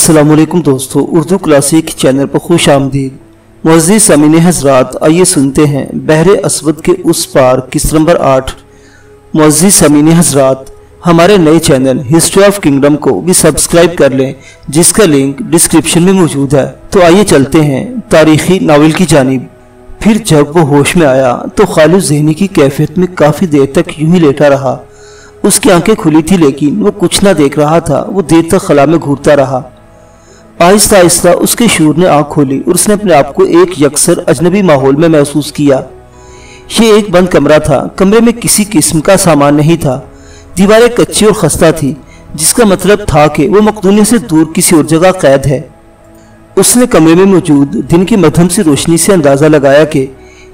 अस्सलाम वालेकुम दोस्तों, उर्दू क्लासिक चैनल पर खुश आमदीद। मुअज़्ज़िज़ सामीन हज़रात, आइए सुनते हैं बहरे अस्वद के उस पार किस्त नंबर 8। मुअज़्ज़िज़ सामीन हज़रात, हमारे नए चैनल हिस्ट्री ऑफ किंगडम को भी सब्सक्राइब कर लें, जिसका लिंक डिस्क्रिप्शन में मौजूद है। तो आइए चलते हैं तारीखी नावल की जानिब। फिर जब वो होश में आया तो खालिद ज़हनी की कैफियत में काफ़ी देर तक यूं ही लेटा रहा। उसकी आंखें खुली थी लेकिन वो कुछ ना देख रहा था। वो देर तक खला में घूरता रहा। आहिस्ता आहिस्ता उसके शूर ने आंख खोली और उसने अपने आप को एक यकसर अजनबी माहौल में महसूस किया। ये एक बंद कमरा था। कमरे में किसी किस्म का सामान नहीं था। दीवारें कच्ची और खस्ता थी, जिसका मतलब था कि वो मकदूनिया से दूर किसी और जगह कैद है। उसने कमरे में मौजूद दिन की मध्यम सी रोशनी से अंदाजा लगाया कि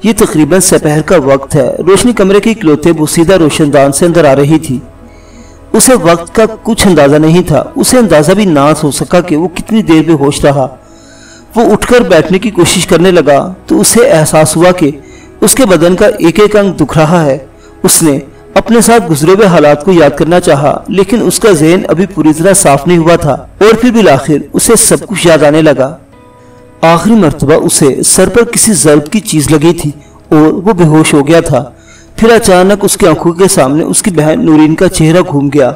ये तकरीबन दोपहर का वक्त है। रोशनी कमरे के इकलौते बोसीदा रोशनदान से अंदर आ रही थी। उसे वक्त का कुछ अंदाजा नहीं था। उसे अंदाजा भी ना हो सका कि वो कितनी देर में होश रहा। वो उठकर बैठने की कोशिश करने लगा तो उसे एहसास हुआ कि उसके बदन का एक एक अंग दुख रहा है। उसने अपने साथ गुजरे हुए हालात को याद करना चाहा, लेकिन उसका ज़हन अभी पूरी तरह साफ नहीं हुआ था। और फिर बिलाखिर उसे सब कुछ याद आने लगा। आखिरी मर्तबा उसे सर पर किसी ज़र्ब की चीज लगी थी और वो बेहोश हो गया था। फिर अचानक उसकी आंखों के सामने उसकी बहन नूरीन का चेहरा घूम गया।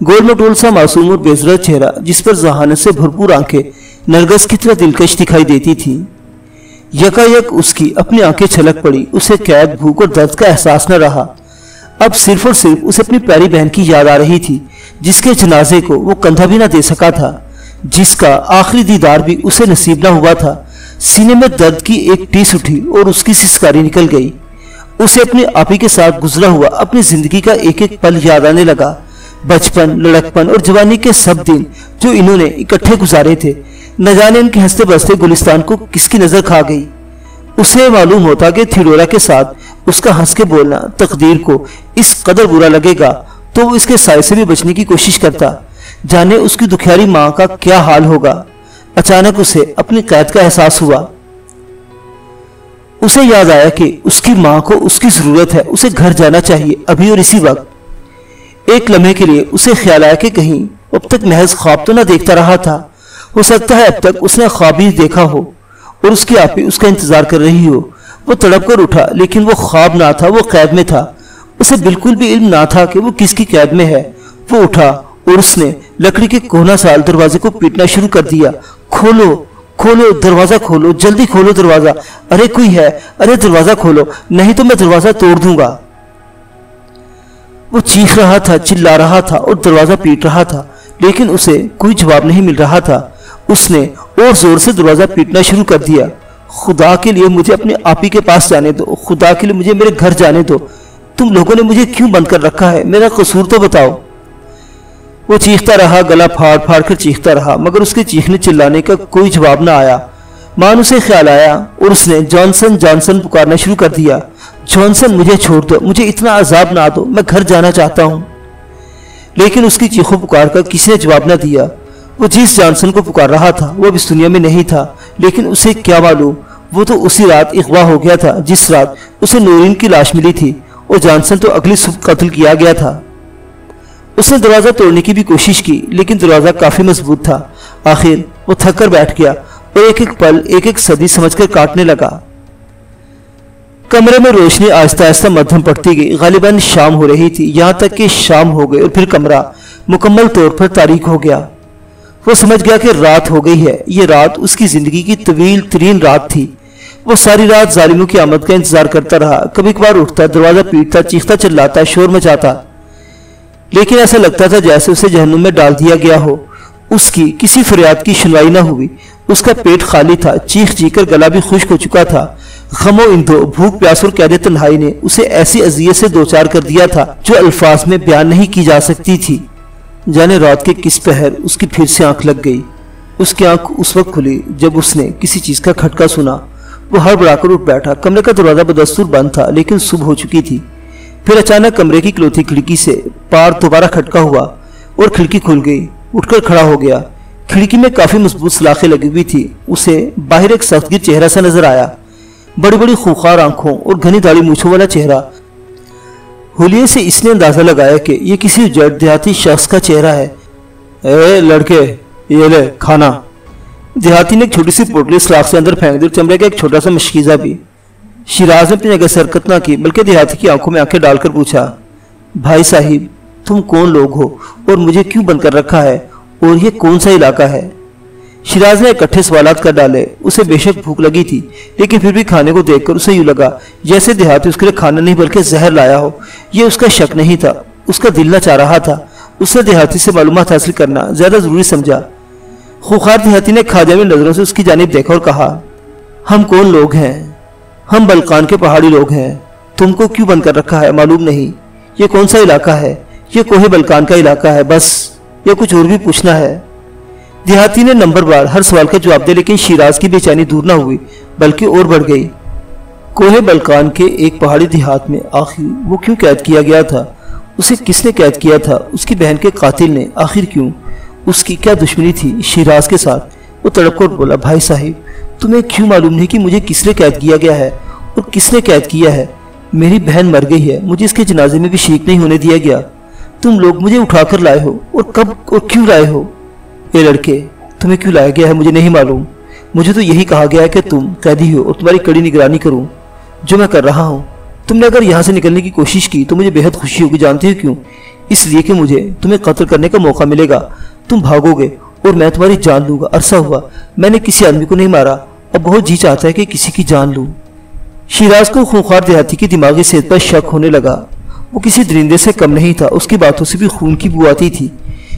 गोल मटोल सा मासूम और बेजरा चेहरा, जिस पर जहानत से भरपूर आंखें नरगिस की तरह दिलकश दिखाई देती थी। यकायक उसकी अपनी आंखें छलक पड़ी। उसे कैद, भूख और दर्द का एहसास न रहा। अब सिर्फ और सिर्फ उसे अपनी प्यारी बहन की याद आ रही थी, जिसके जनाजे को वो कंधा भी न दे सका था, जिसका आखिरी दीदार भी उसे नसीब न हुआ था। सीने में दर्द की एक टीस उठी और उसकी सिसकारी निकल गई। उसे अपने आपी के साथ गुजरा हुआ अपनी जिंदगी का एक एक पल याद आने लगा। बचपन, लड़कपन और जवानी के सब दिन जो इन्होंने इकट्ठे गुजारे थे। न जाने इनके हंसते बसते गुलिस्तान को किसकी नजर खा गई। उसे मालूम होता कि थिडोरा के साथ उसका हंस के बोलना तकदीर को इस कदर बुरा लगेगा तो वो इसके साय से भी बचने की कोशिश करता। जाने उसकी दुखियारी माँ का क्या हाल होगा। अचानक उसे अपनी कैद का एहसास हुआ। उसे याद आया कि उसकी माँ को उसकी जरूरत है। उसे घर जाना चाहिए, अभी और इसी वक्त। एक लम्हे के लिए उसे ख्याल आया कि कहीं अब तक महज ख्वाब तो ना देखता रहा था। हो सकता है अब तक उसने ख्वाब ही देखा हो और उसकी आपी उसका इंतजार कर रही हो। वो तड़प कर उठा, लेकिन वो ख्वाब ना था, वो कैद में था। उसे बिल्कुल भी इल्म ना था कि वो किसकी कैद में है। वो उठा और उसने लकड़ी के कोना साल दरवाजे को पीटना शुरू कर दिया। खोलो खोलो, दरवाजा खोलो, जल्दी खोलो दरवाजा। अरे कोई है, अरे दरवाजा खोलो, नहीं तो मैं दरवाजा तोड़ दूंगा। वो चीख रहा था, चिल्ला रहा था और दरवाजा पीट रहा था, लेकिन उसे कोई जवाब नहीं मिल रहा था। उसने और जोर से दरवाजा पीटना शुरू कर दिया। खुदा के लिए मुझे अपने आपी के पास जाने दो, खुदा के लिए मुझे मेरे घर जाने दो। तुम लोगों ने मुझे क्यों बंद कर रखा है? मेरा कसूर तो बताओ। वो चीखता रहा, गला फाड़ फाड़ कर चीखता रहा, मगर उसके चीखने चिल्लाने का कोई जवाब न आया। मान उसे ख्याल आया और उसने जॉनसन जॉनसन पुकारना शुरू कर दिया। जॉनसन, मुझे छोड़ दो, मुझे इतना अजाब ना दो, मैं घर जाना चाहता हूँ। लेकिन उसकी चीखों पुकार कर किसी ने जवाब न दिया। वो जिस जॉनसन को पुकार रहा था वो अब इस दुनिया में नहीं था, लेकिन उसे क्या मालूम, वो तो उसी रात अगवा हो गया था जिस रात उसे नूरीन की लाश मिली थी, और जॉनसन तो अगली सुबह कत्ल किया गया था। उसने दरवाजा तोड़ने की भी कोशिश की, लेकिन दरवाजा काफी मजबूत था। आखिर वो थक कर बैठ गया और एक एक पल एक एक सदी समझकर काटने लगा। कमरे में रोशनी आहिस्ता आहिस्ता मध्यम पड़ती गई। गालिबन शाम हो रही थी, यहाँ तक कि शाम हो गई और फिर कमरा मुकम्मल तौर पर तारीक हो गया। वो समझ गया कि रात हो गई है। ये रात उसकी जिंदगी की तवील तरीन रात थी। वो सारी रात जालिमों की आमद का इंतजार करता रहा। कभी कभार उठता, दरवाजा पीटता, चीखता चिल्लाता, शोर मचाता, लेकिन ऐसा लगता था जैसे उसे जहन्नुम में डाल दिया गया हो। उसकी किसी फरियाद की सुनवाई न हुई। उसका पेट खाली था, चीख चीखकर गला भी खुश्क हो चुका था। गमो इंदो, भूख, प्यास और कैद तन्हाई ने उसे ऐसी अजियत से दो चार कर दिया था जो अल्फाज में बयान नहीं की जा सकती थी। जाने रात के किस पहर उसकी फिर से आंख लग गई। उसकी आंख उस वक्त खुली जब उसने किसी चीज का खटका सुना। वो हड़बड़ाकर उठ बैठा। कमरे का दरवाजा बदस्तूर बंद था, लेकिन सुबह हो चुकी थी। फिर अचानक कमरे की इकलौती खिड़की से पार दोबारा खटका हुआ और खिड़की खुल गई। उठकर खड़ा हो गया। खिड़की में काफी मजबूत सलाखें लगी हुई थी। उसे बाहर एक सख्तगीर चेहरा सा नजर आया। बड़ी बड़ी खूंखार आंखों और घनी दाढ़ी मूछों वाला चेहरा। हुलिये से इसने अंदाजा लगाया कि यह किसी जड़ देहाती शख्स का चेहरा है। ए लड़के, ये ले खाना। देहाती ने एक छोटी सी पोटली सलाख से अंदर फेंक दी और चमड़े का एक छोटा सा मशकीज़ा भी। शिराज ने अपनी जगह से हरकत ना की बल्कि देहाती की आंखों में आंखें डालकर पूछा, भाई साहिब तुम कौन लोग हो और मुझे क्यों बंद कर रखा है और ये कौन सा इलाका है? शिराज ने इकट्ठे सवालात कर डाले। उसे बेशक भूख लगी थी लेकिन फिर भी खाने को देखकर उसे यूं लगा जैसे देहाती उसके लिए खाना नहीं बल्कि जहर लाया हो। ये उसका शक नहीं था, उसका दिल न चाह रहा था। उसने देहाती से मालूमात हासिल करना ज्यादा जरूरी समझा। खूंखार देहाती ने खाजा में नजरों से उसकी जानिब देखा और कहा, हम कौन लोग हैं? हम बलकान के पहाड़ी लोग हैं। तुमको क्यों बंद कर रखा है मालूम नहीं? ये कौन सा इलाका है? ये कोहे बलकान का इलाका है बस, या कुछ और भी पूछना है? देहाती ने नंबरवार हर सवाल का जवाब दिया लेकिन शिराज की बेचैनी दूर न हुई बल्कि और बढ़ गई। कोहे बलकान के एक पहाड़ी देहात में आखिर वो क्यों कैद किया गया था? उसे किसने कैद किया था? उसकी बहन के कातिल ने। आखिर क्यों? उसकी क्या दुश्मनी थी शिराज के साथ? वो तड़प कर बोला, भाई साहिब तुम्हें क्यों मालूम नहीं कि मुझे किसने कैद किया गया है और किसने कैद किया है? मेरी बहन मर गई है, मुझे इसके जनाजे में भी शरीक नहीं होने दिया गया। तुम लोग मुझे उठाकर लाए हो और कब और क्यों लाए हो? ये लड़के तुम्हें क्यों लाया गया है मुझे नहीं मालूम। मुझे तो यही कहा गया है कि तुम कैदी हो और तुम्हारी कड़ी निगरानी करूं, जो मैं कर रहा हूं। तुमने अगर यहां से निकलने की कोशिश की तो मुझे बेहद खुशी होगी। जानती हो क्यों? इसलिए कि मुझे तुम्हें कत्ल करने का मौका मिलेगा। तुम भागोगे और मैं तुम्हारी जान लूंगा। अरसा हुआ मैंने किसी आदमी को नहीं मारा, अब बहुत जी चाहता है कि किसी की जान लूं। शिराज को खूंखार देहाती की दिमागी सेहत पर शक होने लगा। वो किसी दरिंदे से कम नहीं था, उसकी बातों से भी खून की बू आती थी।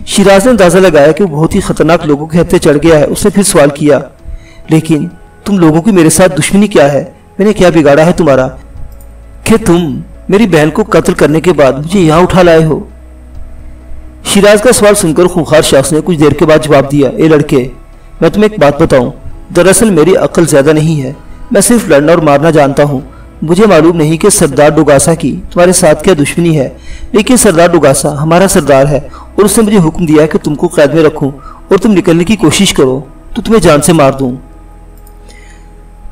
शिराज ने अंदाजा लगाया कि वो बहुत ही खतरनाक लोगों के हत्थे चढ़ गया है। उसने फिर सवाल किया, लेकिन तुम लोगों की मेरे साथ दुश्मनी क्या है? मैंने क्या बिगाड़ा है तुम्हारा कि तुम मेरी बहन को कत्ल करने के बाद मुझे यहाँ उठा लाए हो? शिराज का सवाल सुनकर खूंखार शख्स ने कुछ देर के बाद जवाब दिया, ए लड़के मैं तुम्हें एक बात बताऊं, दरअसल मेरी अक्ल ज्यादा नहीं है, मैं सिर्फ लड़ना और मारना जानता हूं। मुझे मालूम नहीं कि सरदार डुगासा की तुम्हारे साथ क्या दुश्मनी है, लेकिन सरदार डुगासा हमारा सरदार है और उसने मुझे हुक्म दिया है कि तुमको कैद में रखूं और तुम निकलने की कोशिश करो तो तुम्हें जान से मार दूं।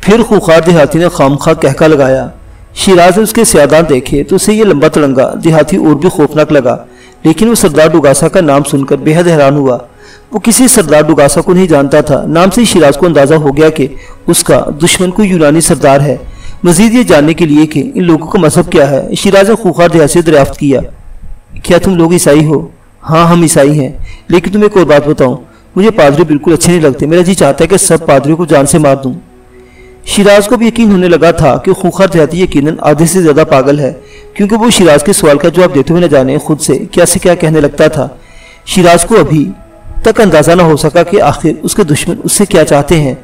फिर खूंखार देहाती ने खामखा कहका लगाया। शिराज ने उसके स्यादान देखे तो उसे ये लंबा तड़ंगा देहाती और भी खौफनाक लगा, लेकिन वो सरदार डुगासा का नाम सुनकर बेहद हैरान हुआ। वो किसी सरदार डुगासा को नहीं जानता था। नाम से ही शिराज को अंदाजा हो गया कि उसका दुश्मन कोई यूनानी सरदार है। मजीद ये जानने के लिए कि इन लोगों का मजहब क्या है, शिराज ने खूंखार देहाती से दरियाफ्त किया, क्या तुम लोग ईसाई हो? हाँ हम ईसाई हैं, लेकिन तुम्हें एक और बात बताऊं, मुझे पादरी बिल्कुल अच्छे नहीं लगते। मेरा जी चाहता है कि सब पादरियों को जान से मार दूं। शिराज को भी यकीन होने लगा था कि खूंखार देहाती यकीनन आधे से ज्यादा पागल है, क्योंकि वो शिराज के सवाल का जवाब देते हुए न जाने खुद से क्या से क्या कहने लगता था। शिराज को अभी तक अंदाजा न हो सका कि आखिर उसके दुश्मन उससे क्या चाहते हैं।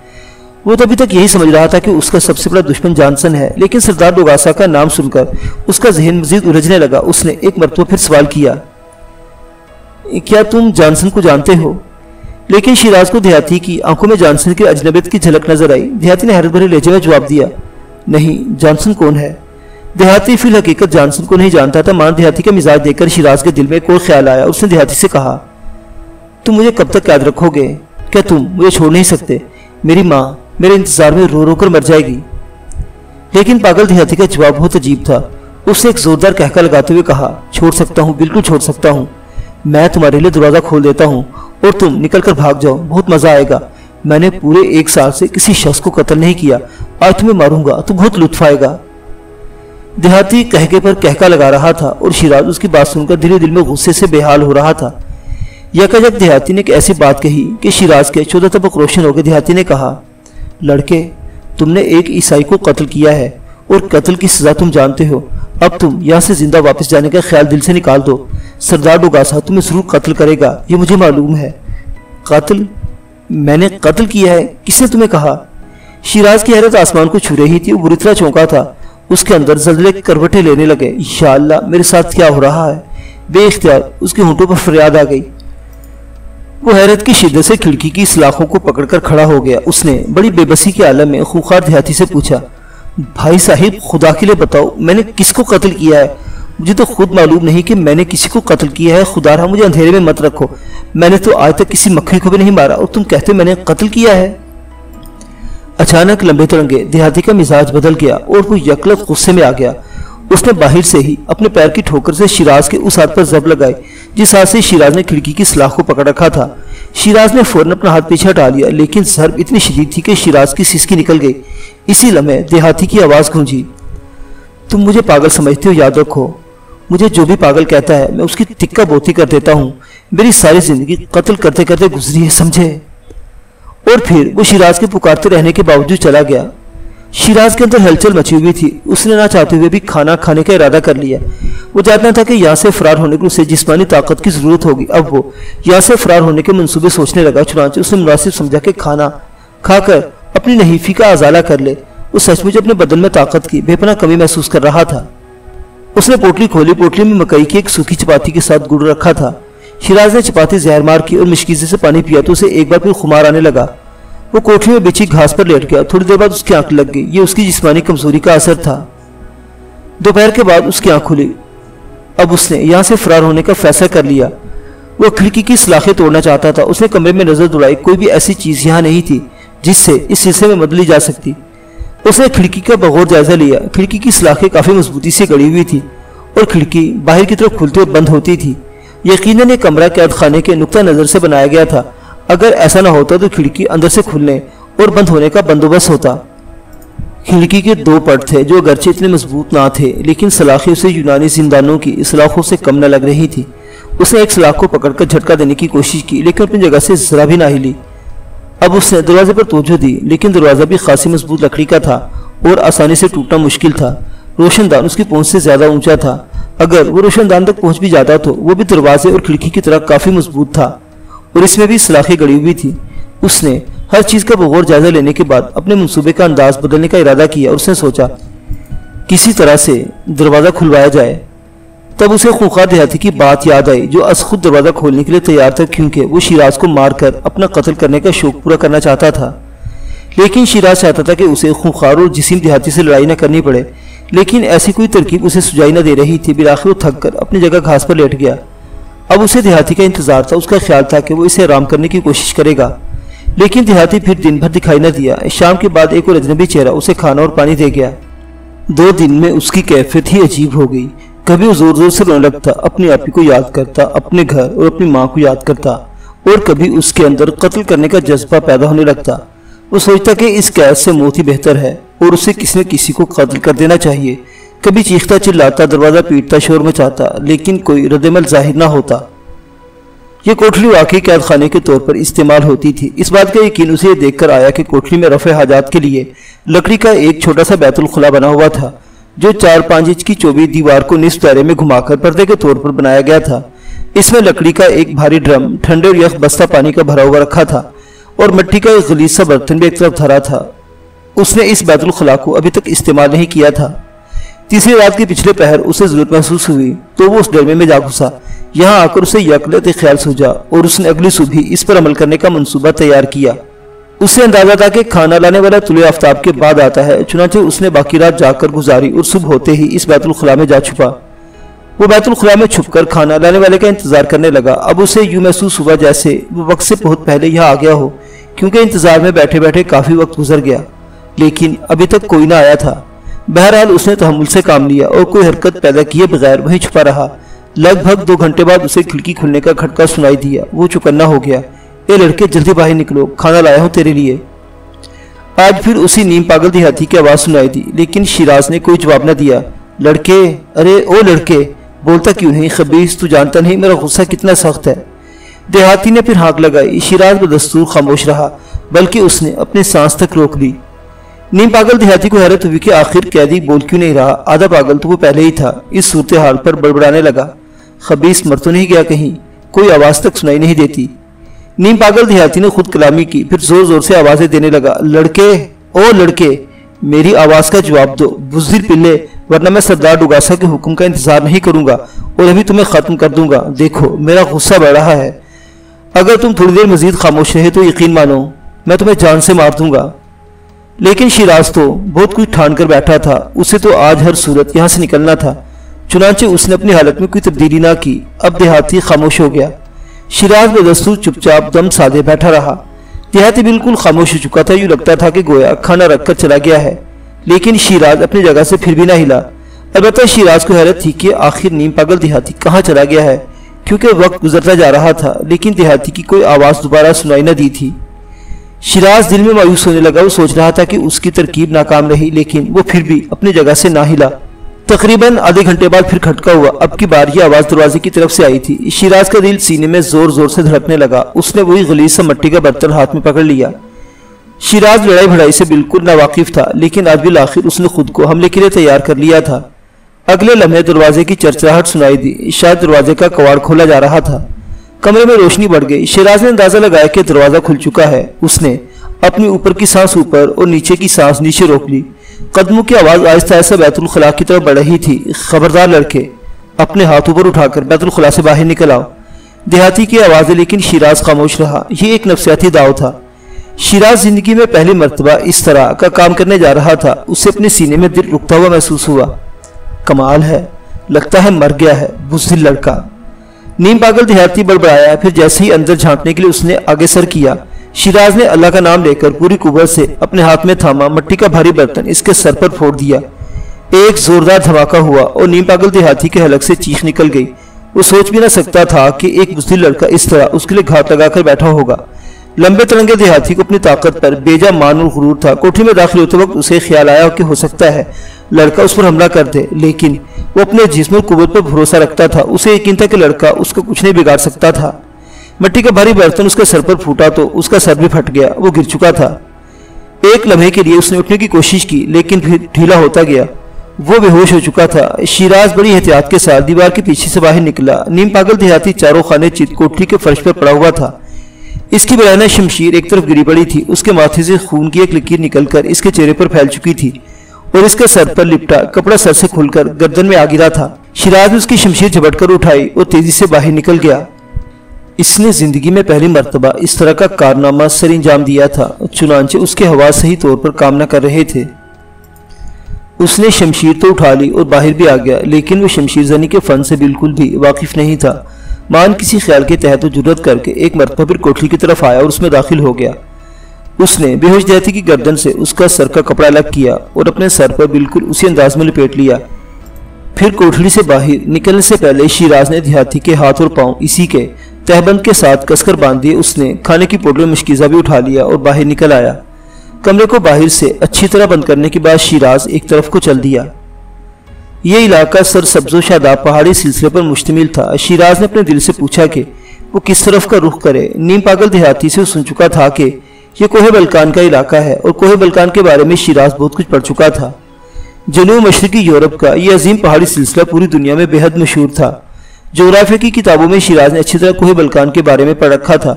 वो तो अभी तक यही समझ रहा था कि उसका सबसे बड़ा दुश्मन जॉनसन है, लेकिन सरदार डुगासा का नाम सुनकर उसका जहन मजीद उलझने लगा। उसने एक मरतबा फिर सवाल किया, क्या तुम जॉनसन को जानते हो? लेकिन शिराज को देहाती की आंखों में जॉनसन की अजनबियत की झलक नजर आई। देहाती ने हैरत भरे लहजे में जवाब दिया, नहीं, जॉनसन कौन है? देहाती फिल हकीकत जॉनसन को नहीं जानता था। मान देहाती का मिजाज देखकर शिराज के दिल में एक और ख्याल आया। उसने देहाती से कहा, तुम मुझे कब तक याद रखोगे? क्या तुम मुझे छोड़ नहीं सकते? मेरी माँ मेरे इंतजार में रो रो कर मर जाएगी। लेकिन पागल देहाती का जवाब बहुत अजीब था। उसने एक जोरदार कहका लगाते हुए कहा, छोड़ सकता हूँ, बिल्कुल छोड़ सकता हूँ। मैं तुम्हारे लिए दरवाजा खोल देता हूँ और तुम निकल कर भाग जाओ, बहुत मजा आएगा। मैंने पूरे 1 साल से किसी शख्स को कत्ल नहीं किया, आज तुम्हें मारूंगा तो बहुत लुत्फ आएगा। देहाती कहके पर कहका लगा रहा था और शिराज उसकी बात सुनकर दिल दिल में गुस्से से बेहाल हो रहा था। यकायक देहाती ने एक ऐसी बात कही कि शिराज के 14 तबक रोशन हो गए। देहाती ने कहा, लड़के तुमने एक ईसाई को कत्ल किया है और कत्ल की सजा तुम जानते हो। अब तुम यहाँ से जिंदा वापस जाने का ख्याल दिल से निकाल दो। सरदार डुगासा तुम्हें जरूर कत्ल करेगा, ये मुझे मालूम है। कत्ल? मैंने कत्ल किया है? किसने तुम्हें कहा? शिराज की हैरत आसमान को छू रही थी। वो बुरी तरह चौंका था। उसके अंदर जल्जले करवटें लेने लगे। या अल्लाह, मेरे साथ क्या हो रहा है? बेइख्तियार उसके होंठों पर फरियाद आ गई। वो हैरत की शिद्दत से खिड़की की सलाखों को पकड़कर खड़ा हो गया। उसने बड़ी बेबसी के आलम में खूंखार देहाती से पूछा, भाई साहिब खुदा के लिए बताओ, मैंने किसको कत्ल किया है? मुझे तो खुद मालूम नहीं कि मैंने किसी को कत्ल किया है। खुदा रहा मुझे अंधेरे में मत रखो। मैंने तो आज तक किसी मक्खी को भी नहीं मारा और तुम कहते हो मैंने कत्ल किया है। अचानक लंबे तरंगे देहाती का मिजाज बदल गया और वो यकलत गुस्से में आ गया। उसने बाहर से ही अपने पैर की ठोकर से शिराज के उस हाथ पर जब लगाई जिस हाथ से शिराज ने खिड़की की सलाख को पकड़ रखा था। شیراز نے فوراً اپنا ہاتھ پیچھے ہٹا لیا، لیکن ضرب اتنی شدید تھی کہ شیراز کی سسکی نکل گئی۔ اسی لمحے دیہاتی کی آواز گونجی، تم مجھے پاگل سمجھتے ہو، یاد رکھو مجھے جو بھی پاگل کہتا ہے میں اس کی تکہ بوتی کر دیتا ہوں۔ میری ساری زندگی قتل کرتے کرتے گزری ہے، سمجھے؟ اور پھر وہ شیراز کے پکارتے رہنے کے باوجود چلا گیا۔ شیراز کے اندر ہلچل مچی ہوئی تھی، اس نے نہ چاہتے ہوئے بھی کھانا کھانے کا ارادہ کر لیا۔ وہ جانتا تھا کہ یہاں سے فرار ہونے کے اسے جسمانی طاقت کی ضرورت ہوگی۔ اب وہ یہاں سے فرار ہونے کے منصوبے سوچنے لگا، چنانچہ اس نے مناسب سمجھا کہ کھانا کھا کر اپنی نحیفی کا ازالہ کر لے۔ وہ سچ مچ اپنے بدن میں طاقت کی بے پناہ کمی محسوس کر رہا تھا۔ اس نے پوٹلی کھولی، پوٹلی میں مکئی کی ایک سوکھی چپاتی کے ساتھ گڑ رکھا تھا۔ شیراز نے چپاتی زہر مار کی اور مشکیزے سے پانی پیا تو اسے ایک بار پھر خمار آنے لگا۔ وہ کوٹھی میں بچھی گھاس پر لیٹ گیا۔ تھوڑی دیر بعد اس کی آنکھ لگ گئی، یہ اس کی جسمانی کمزوری کا اثر تھا۔ دوپہر کے بعد اس کی آنکھ کھلی۔ اب اس نے یہاں سے فرار ہونے کا فیصلہ کر لیا۔ وہ کھڑکی کی سلاخیں توڑنا چاہتا تھا۔ اس نے کمرے میں نظر دوڑائی، کوئی بھی ایسی چیز یہاں نہیں تھی جس سے اس سلسلے میں مدد لی جا سکتی۔ اس نے کھڑکی کا بغور جائزہ لیا۔ کھڑکی کی سلاخیں کافی مضبوطی سے گڑی ہوئی تھی اور کھڑکی باہر کی طرف کھلتی اور بند ہوتی تھی۔ یقیناً یہ کمرہ قید خانے کے نقطہ نظر سے بنایا گیا تھا۔ اگر ایسا نہ ہوتا تو کھڑکی اندر سے کھلنے اور بند ہونے کا بندوبست ہوتا۔ کھڑکی کے دو پٹ تھے جو اگرچہ اتنے مضبوط نہ تھے، لیکن سلاخیں اسے یونانی زندانوں کی سلاخوں سے کم نہ لگ رہی تھی۔ اس نے ایک سلاخ کو پکڑ کر جھٹکا دینے کی کوشش کی، لیکن اپنی جگہ سے ذرا بھی نہ ہلی۔ اب اس نے دروازے پر توجہ دی، لیکن دروازہ بھی خاصی مضبوط لکڑی کا تھا اور آسانی سے ٹوٹنا مشکل تھا۔ روشن دان اس کی پہنچ سے زیادہ اونچا تھا۔ اگر وہ روشن دان تک پہنچ بھی جاتا تو وہ بھی دروازے اور کھڑکی کی طرح کافی مضبوط تھا اور اس میں بھی سلاخیں گڑی ہوئی تھی۔ اس نے ہر چیز کا بغور جائزہ لینے کے بعد اپنے منصوبے کا انداز بدلنے کا ارادہ کیا اور اس نے سوچا کسی طرح سے دروازہ کھلوایا جائے۔ تب اسے خونخوار دیہاتی کی بات یاد آئی جو از خود دروازہ کھولنے کے لیے تیار تھا، کیونکہ وہ شیراز کو مار کر اپنا قتل کرنے کا شوق پورا کرنا چاہتا تھا۔ لیکن شیراز چاہتا تھا کہ اسے خونخوار اور جسیم دیہاتی سے لڑائی نہ کرنی پڑے، لیکن ایسی کوئی ترکیب اسے سجائی نہ دے رہی تھی۔ بالآخر وہ تھک کر اپنی جگہ گھاس پر لیٹ گیا۔ اب اسے دیہاتی کا انتظار تھا۔ اس کا خیال تھا کہ وہ اسے آرام کرنے کی کوشش کرے گا، لیکن دیہاتی پھر دن بھر دکھائی نہ دیا۔ شام کے بعد ایک اور اجنبی چہرہ اسے کھانا اور پانی دے گیا۔ 2 دن میں اس کی کیفیت ہی عجیب ہو گئی۔ کبھی وہ زور زور سے رونے لگتا، اپنے آپ کو یاد کرتا، اپنے گھر اور اپنی ماں کو یاد کرتا، اور کبھی اس کے اندر قتل کرنے کا جذبہ پیدا ہونے لگتا۔ وہ سوچتا کہ اس قید سے موت ہی بہتر ہے اور اسے کسی نہ کسی کو قتل کر دینا چاہیے۔ کبھی چیختا چلاتا، دروازہ پیٹتا، شور مچاتا، لیکن کوئی رد عمل ظاہر نہ ہوتا۔ یہ کوٹھلی واقعی قید خانے کے طور پر استعمال ہوتی تھی۔ اس بات کا یقین اسے یہ دیکھ کر آیا کہ کوٹھلی میں رفع حاجات کے لیے لکڑی کا ایک چھوٹا سا بیت الخلا بنا ہوا تھا جو 4-5 انچ کی چوبی دیوار کو نصف دائرے میں گھما کر پردے کے طور پر بنایا گیا تھا۔ اس میں لکڑی کا ایک بھاری ڈرم ٹھنڈے اور یخ بستہ پانی کا بھرا ہوا رکھا تھا اور مٹی کا ایک غلیظ سا برتن بھی ایک طرف دھرا تھا۔ اس نے اس بیت الخلا کو ابھی تک استعمال نہیں کیا تھا۔ تیسری رات کے پچھلے پہر اسے ضرورت محسوس ہوئی تو وہ اس ڈرمے میں جا گھسا۔ یہاں آ کر اسے یکلت خیال سوجا اور اس نے اگلی صبح اس پر عمل کرنے کا منصوبہ تیار کیا۔ اسے اندازہ تھا کہ کھانا لانے والا طلوع آفتاب کے بعد آتا ہے، چنانچہ اس نے باقی رات جاگ کر گزاری اور صبح ہوتے ہی اس بیت الخلا میں جا چھپا۔ وہ بیت الخلا میں چھپ کر کھانا لانے والے کا انتظار کرنے لگا۔ اب اسے یوں محسوس ہوا جیسے وہ وقت سے بہت پہلے یہاں آ گیا ہو، کیونکہ انتظار میں بیٹھے بیٹھے کافی وقت گزر گیا، لیکن ابھی تک کوئی نہ آیا تھا۔ بہرحال اس نے تحمل سے کام لیا اور کوئی حرکت پیدا کیے بغیر وہیں چھپا رہا۔ لگ بھگ 2 گھنٹے بعد اسے کھڑکی کھلنے کا کھٹکا سنائی دیا۔ وہ چوکنا ہو گیا۔ اے لڑکے، جلدی باہر نکلو، کھانا لایا ہوں تیرے لیے۔ آج پھر اسی نیم پاگل دیہاتی کی آواز سنائی دی، لیکن شیراز نے کوئی جواب نہ دیا۔ لڑکے، ارے او لڑکے، بولتا کیوں نہیں؟ خبیث، تو جانتا نہیں میرا غصہ کتنا سخت ہے۔ دیہاتی نے پھر ہانک لگائی۔ شیراز بدستور خاموش رہا، بلکہ اس نے اپنی سانس تک روک لی۔ نیم پاگل دیہاتی کو حیرت ہوئی کہ آخر قیدی بول کیوں نہیں رہا۔ آدھا پاگل تو وہ پہلے ہی تھا۔ اس صورتحال پر بڑبڑانے لگا، خبیث مر تو نہیں گیا کہیں؟ کوئی آواز تک سنائی نہیں دیتی۔ نیم پاگل دیہاتی نے خود کلامی کی، پھر زور زور سے آوازیں دینے لگا۔ لڑکے، او لڑکے، میری آواز کا جواب دو، بزدل پلے، ورنہ میں سردار ڈوگاسا کے حکم کا انتظار نہیں کروں گا اور ابھی تمہیں ختم کر دوں گا۔ دیکھو میرا غصہ بڑھ رہا ہے، اگر تم تھوڑی دیر مزید خاموش رہے تو یقین مانو میں تمہیں جان سے مار دوں گا۔ لیکن شیراز تو بہت کچھ ٹھان کر بیٹھا تھا، اسے تو آج ہر صورت یہاں سے نکلنا تھا، چنانچہ اس نے اپنی حالت میں کوئی تبدیلی نہ کی۔ اب دیہاتی خاموش ہو گیا۔ شیراز بدستور چپ چاپ دم سادے بیٹھا رہا۔ دیہاتی بالکل خاموش ہو چکا تھا، یوں لگتا تھا کہ گویا کھانا رکھ کر چلا گیا ہے، لیکن شیراز اپنی جگہ سے پھر بھی نہ ہلا۔ البتہ شیراز کو حیرت تھی کہ آخر نیم پاگل دیہاتی کہاں چلا گیا ہے، کیونکہ وقت گزرتا جا رہا تھا، لیکن دیہاتی کی کوئی آواز دوبارہ سنائی نہ دی تھی۔ شیراز دل میں مایوس ہونے لگا۔ وہ سوچ رہا تھا کہ اس کی ترکیب ناکام رہی، لیکن وہ پھر بھی اپنی جگہ سے نہ ہلا۔ تقریباً آدھے گھنٹے بعد پھر کھٹکا ہوا۔ اب کی بار یہ آواز دروازے کی طرف سے آئی تھی۔ شیراز کا دل سینے میں زور زور سے دھڑکنے لگا۔ اس نے وہی غلیظ سا مٹی کا برتن ہاتھ میں پکڑ لیا۔ شیراز لڑائی بھڑائی سے بالکل ناواقف تھا، لیکن آج بالآخر اس نے خود کو حملے کے لیے تیار کر لیا تھا۔ اگلے لمحے دروازے کی چرچراہٹ سنائی دی۔ شاید دروازے کا کواڑ کھولا جا رہا تھا۔ کمرے میں روشنی بڑھ گئی۔ شیراز نے اندازہ لگایا کہ دروازہ کھل چکا ہے۔ اس نے اپنی اوپر کی سانس اوپر اور نیچے کی سانس نیچے روک لی۔ قدموں کی آواز آہستہ آہستہ بیت الخلاء کی طرف بڑھ رہی تھی۔ خبردار لڑکے، اپنے ہاتھ اوپر اٹھا کر بیت الخلاء سے باہر نکل آؤ۔ دیہاتی کی آواز ہے، لیکن شیراز خاموش رہا۔ یہ ایک نفسیاتی داؤ تھا۔ شیراز زندگی میں پہلی مرتبہ اس طرح کا کام کرنے جا رہا تھا۔ اسے اپنے سینے میں دل رکتا ہوا محسوس ہوا۔ کمال ہے، لگتا ہے مر گیا ہے، بزدل لڑکا۔ نیم پاگل دیہاتی بڑبڑایا۔ پھر جیسے ہی اندر جھانکنے کے لیے اس نے آگے سر کیا، شیراز نے اللہ کا نام لے کر پوری قوت سے اپنے ہاتھ میں تھاما مٹی کا بھاری برتن اس کے سر پر پھوڑ دیا۔ ایک زوردار دھماکہ ہوا اور نیم پاگل دیہاتی کے حلق سے چیخ نکل گئی۔ وہ سوچ بھی نہ سکتا تھا کہ ایک بزدل لڑکا اس طرح اس کے لیے گھات لگا کر بیٹھا ہوگا۔ لمبے ترنگے دیہاتی کو اپنی طاقت پر بیجا مان اور غرور تھا۔ کوٹھی میں داخل ہوتے وقت اسے خیال آیا کہ ہو سکتا ہے لڑکا اس پر حملہ کر دے، لیکن وہ اپنے جسم اور قوت پر بھروسہ رکھتا تھا۔ اسے یقین تھا کہ لڑکا اس کو کچھ نہیں بگاڑ سکتا تھا۔ مٹی کا بھاری برتن اس کے سر پر پھوٹا تو اس کا سر بھی پھٹ گیا۔ وہ گر چکا تھا۔ ایک لمحے کے لیے اس نے اٹھنے کی کوشش کی، لیکن پھر ڈھیلا ہوتا گیا۔ وہ بے ہوش ہو چکا تھا۔ شیراز بڑی احتیاط کے ساتھ دیوار کے پیچھے سے باہر نکلا۔ نیم پاگل دیہاتی چاروں خانے چت کوٹھی کے فرش پر پڑا ہوا تھا۔ اس کی برہنہ شمشیر ایک طرف گری پڑی تھی۔ اس کے ماتھے سے خون کی ایک لکیر نکل کر اس کے چہرے پر پھیل چکی تھی اور اس کے سر پر لپٹا کپڑا سر سے کھل کر گردن میں آ گرا تھا۔ شیراز نے اس کی شمشیر جھپٹ کر اٹھائی اور تیزی سے باہر نکل گیا۔ اس نے زندگی میں پہلی مرتبہ اس طرح کا کارنامہ سر انجام دیا تھا، چنانچہ اس کے حواس صحیح طور پر کام نہ کر رہے تھے۔ اس نے شمشیر تو اٹھا لی اور باہر بھی آ گیا، لیکن وہ شمشیر زنی کے فن سے بالکل بھی واقف نہیں تھا۔ مان کسی خیال کے تحت وہ جرأت کر کے ایک مرتبہ پھر کوٹھی کی طرف آیا اور اس میں داخل ہو گیا۔ اس نے بے ہوش دیہاتی کی گردن سے اس کا سر کا کپڑا الگ کیا اور اپنے سر پر بالکل اسی انداز میں لپیٹ لیا۔ پھر کوٹھڑی سے باہر نکلنے سے پہلے شیراز نے دیہاتی کے ہاتھ اور پاؤں اسی کے تہبند کے ساتھ کس کر باندھ دیے۔ اس نے کھانے کی پوٹلی میں مشکیزہ بھی اٹھا لیا اور باہر نکل آیا۔ کمرے کو باہر سے اچھی طرح بند کرنے کے بعد شیراز ایک طرف کو چل دیا۔ یہ علاقہ سر سبز و شاداب پہاڑی سلسلے پر مشتمل تھا۔ شیراز نے اپنے دل سے پوچھا کہ وہ کس طرف کا رخ کرے۔ نیم پاگل دیہاتی سے سن چکا تھا کہ یہ کوہ بلکان کا علاقہ ہے اور کوہ بلکان کے بارے میں شیراز بہت کچھ پڑھ چکا تھا۔ جنوب مشرقی یورپ کا یہ عظیم پہاڑی سلسلہ پوری دنیا میں بے حد مشہور تھا۔ جغرافیہ کی کتابوں میں شیراز نے اچھی طرح کوہ بلکان کے بارے میں پڑھ رکھا تھا۔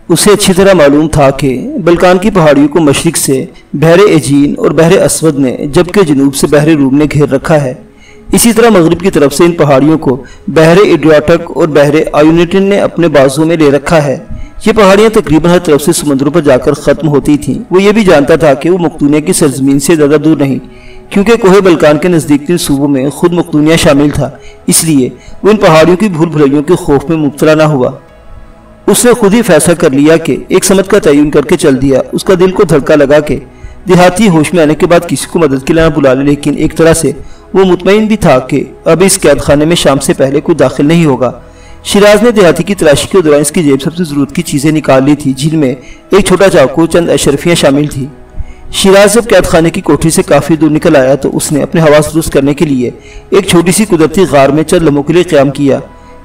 اسے اچھی طرح معلوم تھا کہ بلکان کی پہاڑیوں کو مشرق سے بحر ایجین اور بحر اسود نے، جبکہ جنوب سے بحر روم نے گھیر رکھا ہے۔ اسی طرح مغرب کی طرف سے ان پہاڑیوں کو بحر ایڈریاٹک اور بحر آیونٹین نے اپنے بازوؤں میں لے رکھا ہے۔ یہ پہاڑیاں تقریباً ہر طرف سے سمندروں پر جا کر ختم ہوتی تھیں۔ وہ یہ بھی جانتا تھا کہ وہ مقدونیہ کی سرزمین سے زیادہ دور نہیں، کیونکہ کوہ بلکان کے نزدیک ترین صوبوں میں خود مقدونیہ شامل تھا۔ اس لیے وہ ان پہاڑیوں کی بھول بھلائیوں کے خوف میں مبتلا نہ ہوا۔ اس نے خود ہی فیصلہ کر لیا کہ ایک سمت کا تعین کر کے چل دیا۔ اس کا دل کو دھڑکا لگا کہ دیہاتی ہوش میں آنے کے بعد کسی کو مدد کے لیے نہ بلا لے، لیکن ایک طرح سے وہ مطمئن بھی تھا کہ اب اس قید خانے میں شام سے پہلے کوئی داخل نہیں ہوگا۔ شیراز نے دیہاتی کی تلاشی کے دوران اس کی جیب سب سے ضرورت کی چیزیں نکال لی تھی، جن میں ایک چھوٹا چاقو، چند اشرفیاں شامل تھی۔ شیراز جب قید خانے کی کوٹھی سے کافی دور نکل آیا تو اس نے اپنے حواس درست کرنے کے لیے ایک چھوٹی سی قدرتی غار میں چند لمحوں کے لیے قیام کیا۔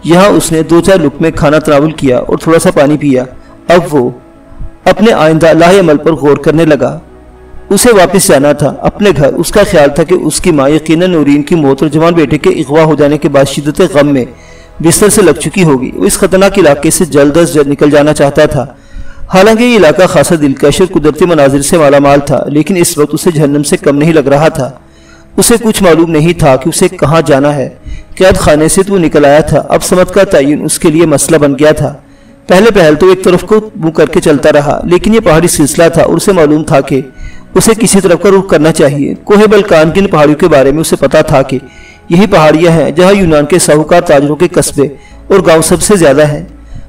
یہاں اس نے 2-4 لقمے کھانا تناول کیا اور تھوڑا سا پانی پیا۔ اب وہ اپنے آئندہ لاہے عمل پر غور کرنے لگا۔ اسے واپس جانا تھا اپنے گھر۔ اس کا خیال تھا کہ اس کی ماں یقیناً نورین کی موت اور جوان بیٹے کے اغوا ہو جانے کے بعد شدت غم میں بستر سے لگ چکی ہوگی۔ وہ اس خطرناک علاقے سے جلد از جلد نکل جانا چاہتا تھا۔ حالانکہ یہ علاقہ خاصا دلکش اور قدرتی مناظر سے مالا مال تھا، لیکن اس وقت اسے جہنم سے کم نہیں لگ رہا تھا۔ اسے کچھ معلوم نہیں تھا کہ اسے کہاں جانا ہے۔ قید خانے سے تو وہ نکل آیا تھا، اب سمت کا تعین اس کے لیے مسئلہ بن گیا تھا۔ پہل تو ایک طرف کو منہ کر کے چلتا رہا، لیکن یہ پہاڑی سلسلہ تھا اور اسے معلوم تھا کہ اسے کسی طرف کا رخ کرنا چاہیے۔ کوہ بلکان کی ان پہاڑیوں کے بارے میں اسے پتا تھا کہ یہی پہاڑیاں ہیں جہاں یونان کے ساہوکار تاجروں کے قصبے اور گاؤں سب سے زیادہ ہیں۔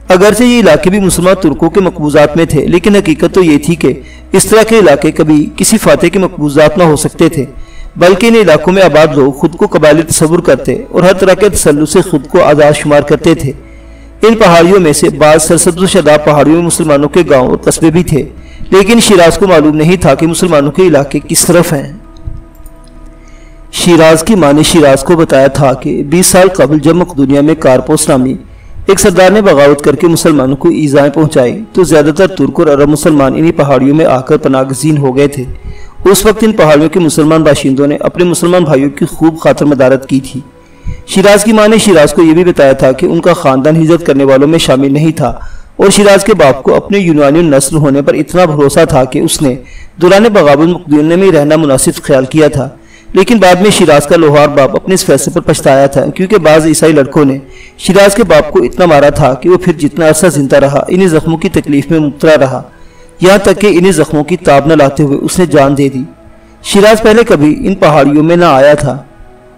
اگرچہ یہ علاقے بھی مسلمان ترکوں کے مقبوضات میں تھے، لیکن حقیقت تو یہ تھی کہ اس طرح کے علاقے کبھی کسی فاتح کے مقبوضات نہ ہو سکتے تھے، बल्कि इन इलाकों में आबाद लोग खुद को कबायली तस्वुर करते और हर तरह के तसल्लुत से खुद को आज़ाद शुमार करते थे। इन पहाड़ियों में से बाद सरसब्ज़ व शादाब पहाड़ियों में मुसलमानों के गांव और कस्बे भी थे, लेकिन शिराज को मालूम नहीं था कि मुसलमानों के इलाके किस तरफ हैं। शिराज की माँ ने शिराज को बताया था कि 20 साल कबल जब मकदूनिया में कारपोस नामी एक सरदार ने बगावत करके मुसलमानों को ईज़ाएं पहुंचाई तो ज़्यादातर तुर्क और अरब मुसलमान इन्हीं पहाड़ियों में आकर पनागज़ीन हो गए थे। उस वक्त इन पहाड़ियों के मुसलमान बाशिंदों ने अपने मुसलमान भाइयों की खूब खातर मदारत की थी। शिराज की माँ ने शिराज को यह भी बताया था कि उनका ख़ानदान हिजरत करने वालों में शामिल नहीं था और शिराज के बाप को अपने यूनानी नस्ल होने पर इतना भरोसा था कि उसने दौरान बगावत मकदूनिया में रहना मुनासिब ख्याल किया था। लेकिन बाद में शिराज का लोहार बाप अपने इस फैसले पर पछताया था, क्योंकि बाज़ ईसाई लड़कों ने शिराज के बाप को इतना मारा था कि वो फिर जितना अरसा जिंदा रहा इन्हीं जख्मों की तकलीफ में मुब्तला रहा, यहाँ तक कि इन्हीं जख्मों की ताब न लाते हुए उसने जान दे दी। शिराज पहले कभी इन पहाड़ियों में न आया था।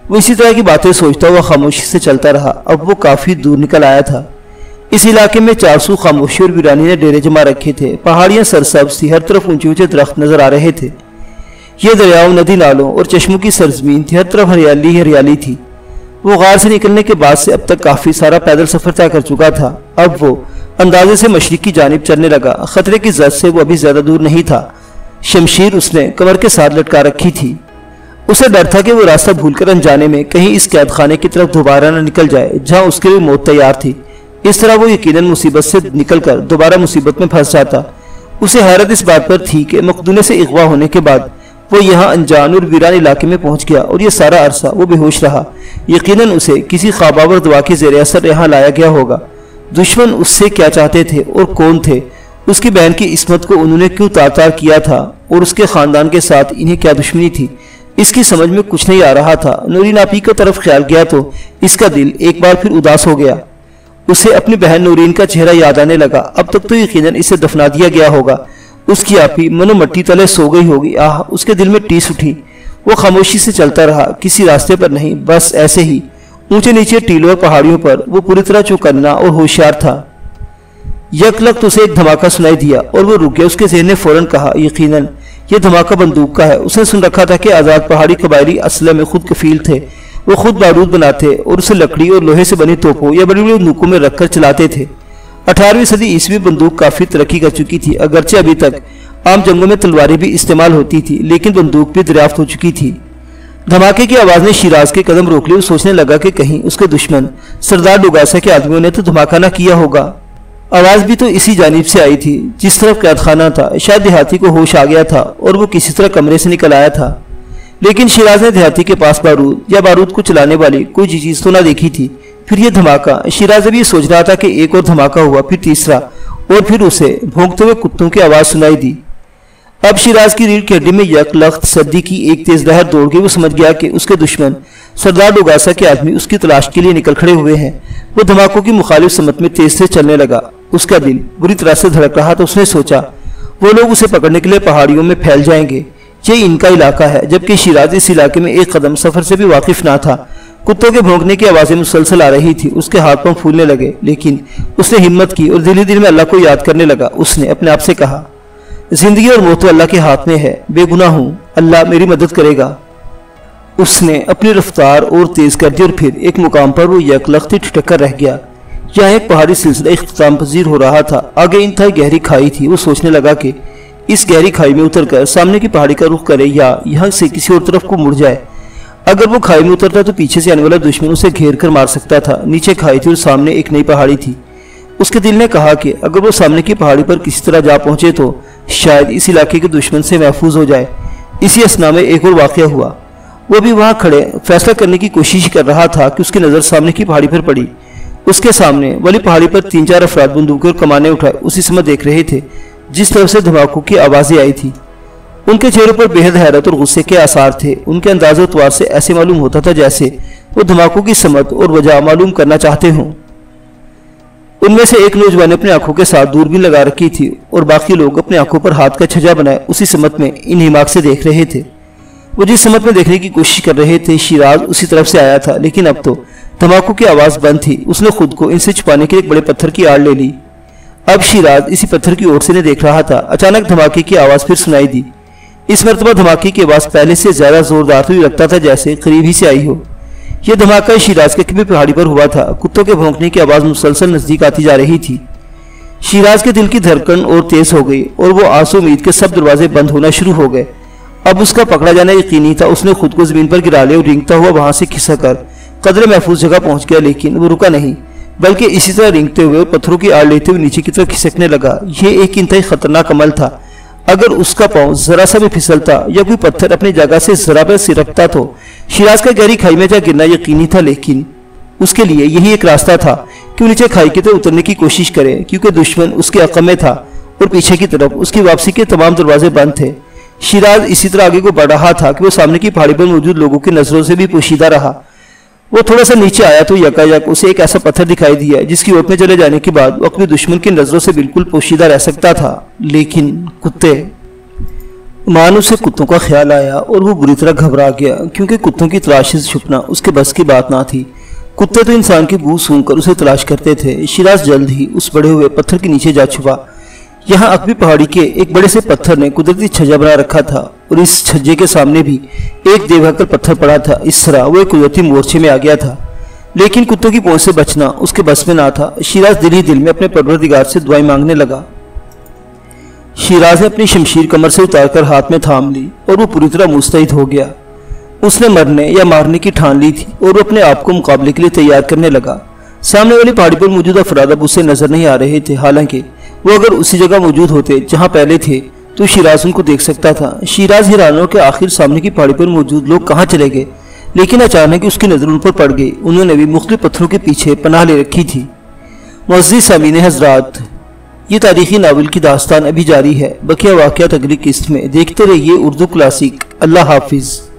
वो इसी तरह की बातें सोचता हुआ खामोशी से चलता रहा। अब वो काफ़ी दूर निकल आया था। इस इलाके में चारसू खामोशी और वीरानी ने डेरे जमा रखे थे। पहाड़ियाँ सरसब्ज़ थी, हर तरफ ऊंचे ऊंचे दरख्त नजर आ रहे थे। ये दरियाओं, नदी नालों और चश्मों की सरजमीन थी, हर तरफ हरियाली हरियाली थी। वो गार से निकलने के बाद से अब तक काफ़ी सारा पैदल सफ़र तय कर चुका था। अब वो अंदाजे से मशरिक की जानिब चलने लगा। खतरे की जद से वो अभी ज़्यादा दूर नहीं था। शमशीर उसने कमर के साथ लटका रखी थी। उसे डर था कि वो रास्ता भूलकर अनजाने में कहीं इस कैद खाने की तरफ दोबारा न निकल जाए जहाँ उसके लिए मौत तैयार थी। इस तरह वो यकीनन मुसीबत से निकलकर दोबारा मुसीबत में फंस जाता। उसे हैरत इस बात पर थी कि मकदूने से अगवा होने के बाद वो यहाँ अनजान और वीरान इलाके में पहुंच गया और ये सारा अरसा वो बेहोश रहा। यकीनन उसे किसी ख्वाबावर दवा के ज़ेर असर यहाँ लाया गया होगा। दुश्मन उससे क्या चाहते थे और कौन थे? उसकी बहन की इस्मत को उन्होंने क्यों तार-तार किया था और उसके ख़ानदान के साथ इन्हें क्या दुश्मनी थी? इसकी समझ में कुछ नहीं आ रहा था। नूरीन आपी की तरफ ख्याल गया तो इसका दिल एक बार फिर उदास हो गया। उसे अपनी बहन नूरीन का चेहरा याद आने लगा। अब तक तो यकीनन इसे दफना दिया गया होगा। उसकी आपी मनो मट्टी तले सो गई होगी। आह, उसके दिल में टीस उठी। वो खामोशी से चलता रहा, किसी रास्ते पर नहीं, बस ऐसे ही ऊंचे नीचे टीलों और पहाड़ियों पर। वो पूरी तरह चौकन्ना और होशियार था। यकलख्त उसे एक धमाका सुनाई दिया और वो रुक गया। उसके ज़हन ने फौरन कहा, यकीनन ये धमाका बंदूक का है। उसने सुन रखा था कि आज़ाद पहाड़ी कबायली असलह में खुद कफील थे। वो खुद बारूद बनाते और उसे लकड़ी और लोहे से बनी तोपों या बड़ी बड़ी बंदूकों में रखकर चलाते थे। 18वीं सदी ईस्वी बंदूक काफ़ी तरक्की कर चुकी थी। अगरचे अभी तक आम जंगों में तलवारें भी इस्तेमाल होती थी, लेकिन बंदूक भी दरियाफ्त हो चुकी थी। धमाके की आवाज़ ने शिराज के कदम रोक लिए। वो सोचने लगा कि कहीं उसके दुश्मन सरदार डुगासा के आदमियों ने तो धमाका न किया होगा। आवाज़ भी तो इसी जानिब से आई थी जिस तरफ कैद खाना था। शायद देहाती को होश आ गया था और वो किसी तरह कमरे से निकल आया था। लेकिन शिराज ने देहाती के पास बारूद या बारूद को चलाने वाली कोई चीज़ तो ना देखी थी। फिर ये धमाका। शिराज अभी सोच रहा था कि एक और धमाका हुआ, फिर तीसरा, और फिर उसे भौंकते हुए कुत्तों की आवाज़ सुनाई दी। अब शिराज की रीढ़ की हड्डी में यकलख्त सर्दी की एक तेज लहर दौड़ गई। वो समझ गया कि उसके दुश्मन सरदार डुगासा के आदमी उसकी तलाश के लिए निकल खड़े हुए हैं। वो धमाकों की मुखालिफ समत में तेज से चलने लगा। उसका दिल बुरी तरह से धड़क रहा था। उसने सोचा वो लोग उसे पकड़ने के लिए पहाड़ियों में फैल जाएंगे। ये इनका इलाका है, जबकि शिराज इस इलाके में एक कदम सफर से भी वाकिफ ना था। कुत्तों के भौंकने की आवाज़ें मुसलसल आ रही थी। उसके हाथ पांव फूलने लगे, लेकिन उसने हिम्मत की और दिल ही दिल में अल्लाह को याद करने लगा। उसने अपने आप से कहा, जिंदगी और मौत तो अल्लाह के हाथ में है। बेगुनाह हूँ, अल्लाह मेरी मदद करेगा। उसने अपनी रफ्तार और तेज कर दी और फिर एक मुकाम पर वो यकलख्त ठिठक कर रह गया। यहाँ एक पहाड़ी सिलसिला इख्तिताम पजीर हो रहा था। आगे इंतहाई गहरी खाई थी। वो सोचने लगा कि इस गहरी खाई में उतरकर सामने की पहाड़ी का रुख करे या यहाँ से किसी और तरफ को मुड़ जाए। अगर वो खाई में उतरता तो पीछे से आने वाला दुश्मन उसे घेर कर मार सकता था। नीचे खाई थी और सामने एक नई पहाड़ी थी। उसके दिल ने कहा कि अगर वो सामने की पहाड़ी पर किसी तरह जा पहुंचे तो शायद इस इलाके के दुश्मन से महफूज हो जाए। इसी असना में एक और वाक़या हुआ। वो भी वहाँ खड़े फैसला करने की कोशिश कर रहा था कि उसकी नज़र सामने की पहाड़ी पर पड़ी। उसके सामने वाली पहाड़ी पर 3-4 अफराद बंदूकें और कमाने उठाए उसी समय देख रहे थे जिस तरफ से धमाकों की आवाज़ें आई थी। उनके चेहरों पर बेहद हैरत और गुस्से के आसार थे। उनके अंदाज़ो तवार से ऐसे मालूम होता था जैसे वो धमाकों की समत और वजह मालूम करना चाहते हों। उनमें से एक नौजवान ने अपनी आंखों के साथ दूरबीन लगा रखी थी और बाकी लोग अपनी आंखों पर हाथ का छजा बनाए उसी समत में इन हिमाक से देख रहे थे। वो जिस समत में देखने की कोशिश कर रहे थे शिराज उसी तरफ से आया था, लेकिन अब तो धमाकों की आवाज़ बंद थी। उसने खुद को इनसे छुपाने के लिए एक बड़े पत्थर की आड़ ले ली। अब शिराज इसी पत्थर की ओर से ने देख रहा था। अचानक धमाके की आवाज़ फिर सुनाई दी। اس مرتبہ دھماکے کی آواز پہلے سے زیادہ زوردار ہوئی، لگتا تھا جیسے قریب ہی سے آئی ہو۔ یہ دھماکہ شیراز کے کبھی پہاڑی پر ہوا تھا۔ کتوں کے بھونکنے کی آواز مسلسل نزدیک آتی جا رہی تھی۔ شیراز کے دل کی دھڑکن اور تیز ہو گئی اور وہ آس و امید کے سب دروازے بند ہونا شروع ہو گئے۔ اب اس کا پکڑا جانا یقینی تھا۔ اس نے خود کو زمین پر گرا لیا اور رینگتا ہوا وہاں سے کھسک کر قدرے محفوظ جگہ پہنچ گیا، لیکن وہ رکا نہیں بلکہ اسی طرح رینگتے ہوئے اور پتھروں کی آڑ لیتے ہوئے نیچے کی طرف کھسکنے لگا۔ یہ ایک انتہائی خطرناک عمل تھا۔ اگر اس کا پاؤں ذرا سا بھی پھسلتا یا کوئی پتھر اپنی جگہ سے ذرا بھی سرکتا تو شیراز کا گہری کھائی میں جا گرنا یقینی تھا، لیکن اس کے لیے یہی ایک راستہ تھا کہ وہ نیچے کھائی کی طرف اترنے کی کوشش کرے، کیونکہ دشمن اس کے عقب میں تھا اور پیچھے کی طرف اس کی واپسی کے تمام دروازے بند تھے۔ شیراز اسی طرح آگے کو بڑھ رہا تھا کہ وہ سامنے کی پہاڑی پر موجود لوگوں کی نظروں سے بھی پوشیدہ رہا۔ وہ تھوڑا سا نیچے آیا تو یکایک اسے ایک ایسا پتھر دکھائی دیا جس کی اوٹ میں چلے جانے کے بعد وہ اپنے دشمن کی نظروں سے بالکل پوشیدہ رہ سکتا تھا، لیکن کتے۔ مانو سے کتوں کا خیال آیا اور وہ بری طرح گھبرا گیا، کیونکہ کتوں کی تلاش سے چھپنا اس کے بس کی بات نہ تھی۔ کتے تو انسان کی بو سونگ کر اسے تلاش کرتے تھے۔ شیراز جلد ہی اس بڑے ہوئے پتھر کے نیچے جا چھپا۔ یہاں اکبی پہاڑی کے ایک بڑے سے پتھر نے قدرتی چھجا بنا رکھا تھا اور اس چھجے کے سامنے بھی ایک دیوہکر پتھر پڑا تھا۔ اس طرح وہ ایک قدرتی مورچے میں آ گیا تھا، لیکن کتوں کی پہنچ سے بچنا اس کے بس میں نہ تھا۔ شیراز دل ہی دل میں اپنے پروردگار سے دعائیں مانگنے لگا۔ شیراز نے اپنی شمشیر کمر سے اتار کر ہاتھ میں تھام لی اور وہ پوری طرح مستعد ہو گیا۔ اس نے مرنے یا مارنے کی ٹھان لی تھی اور وہ اپنے آپ کو مقابلے کے لیے تیار کرنے لگا۔ سامنے والی پہاڑی پر موجود افراد اب اسے نظر نہیں آ رہے تھے، حالانکہ وہ اگر اسی جگہ موجود ہوتے جہاں پہلے تھے تو شیراز ان کو دیکھ سکتا تھا۔ شیراز حیران ہو کہ آخر سامنے کی پہاڑی پر موجود لوگ کہاں چلے گئے، لیکن اچانک اس کی نظر ان پر پڑ گئی۔ انہوں نے بھی مختلف پتھروں کے پیچھے پناہ لے رکھی تھی۔ معزز سامعین حضرات، یہ تاریخی ناول کی داستان ابھی جاری ہے۔ بقیہ واقعات اگلی قسط میں۔ دیکھتے رہیے اردو کلاسک۔ اللہ حافظ۔